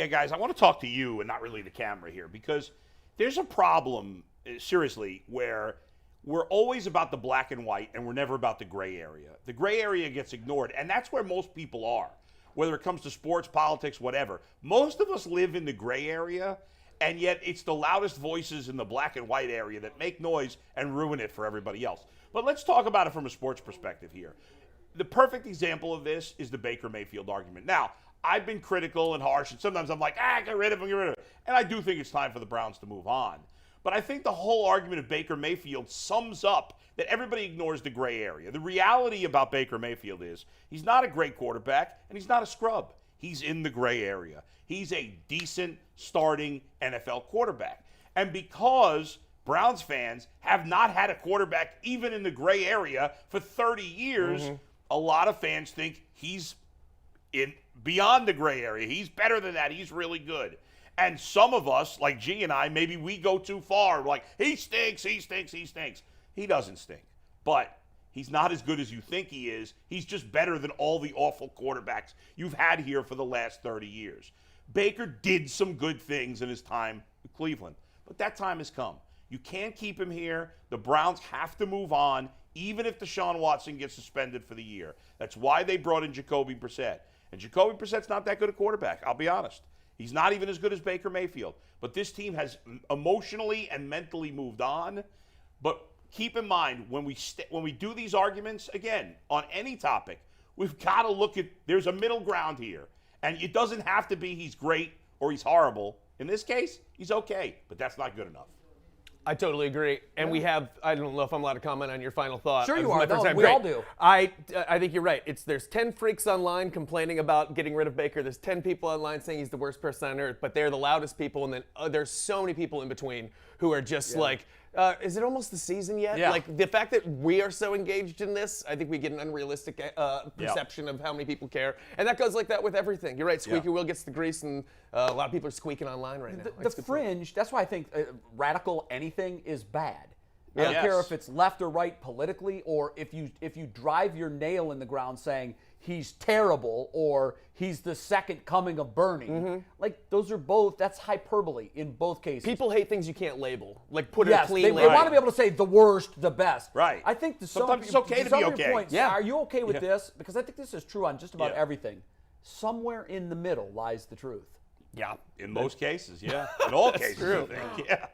Yeah, guys, I want to talk to you and not really the camera here because there's a problem, seriously, where we're always about the black and white and we're never about the gray area. The gray area gets ignored, and that's where most people are, whether it comes to sports, politics, whatever. Most of us live in the gray area, and yet it's the loudest voices in the black and white area that make noise and ruin it for everybody else. But let's talk about it from a sports perspective here. The perfect example of this is the Baker Mayfield argument. Now, I've been critical and harsh, and sometimes I'm like, get rid of him, get rid of him. And I do think it's time for the Browns to move on. But I think the whole argument of Baker Mayfield sums up that everybody ignores the gray area. The reality about Baker Mayfield is he's not a great quarterback, and he's not a scrub. He's in the gray area. He's a decent starting NFL quarterback. And because Browns fans have not had a quarterback even in the gray area for 30 years, a lot of fans think he's in beyond the gray area. He's better than that. He's really good. And some of us, like G and I, maybe we go too far. We're like, he stinks, he stinks, he stinks. He doesn't stink. But he's not as good as you think he is. He's just better than all the awful quarterbacks you've had here for the last 30 years. Baker did some good things in his time with Cleveland, but that time has come. You can't keep him here. The Browns have to move on, even if Deshaun Watson gets suspended for the year. That's why they brought in Jacoby Brissett. And Jacoby Brissett's not that good a quarterback, I'll be honest. He's not even as good as Baker Mayfield. But this team has emotionally and mentally moved on. But keep in mind, when we do these arguments, again, on any topic, we've got to look at, there's a middle ground here. And it doesn't have to be he's great or he's horrible. In this case, he's okay, but that's not good enough. I totally agree. And we have, I don't know if I'm allowed to comment on your final thought. Sure you are. No, we Great. all do. I think you're right. There's 10 freaks online complaining about getting rid of Baker. There's 10 people online saying he's the worst person on earth, but they're the loudest people. And then there's so many people in between who are just like, is it almost the season yet? Yeah. Like the fact that we are so engaged in this, I think we get an unrealistic perception of how many people care. And that goes like that with everything. You're right. Squeaky wheel gets the grease, and a lot of people are squeaking online right now. The fringe, that's why I think radical anything is bad. I don't care if it's left or right politically, or if you drive your nail in the ground saying he's terrible or he's the second coming of Bernie. Like those are both, that's hyperbole in both cases. People hate things you can't label. Like put a clean they label. want to be able to say the worst, the best. Right. I think sometimes it's okay to be okay. Points, are you okay with this? Because I think this is true on just about everything. Somewhere in the middle lies the truth. Yeah. In most cases, yeah. In all cases, true. I think. Yeah.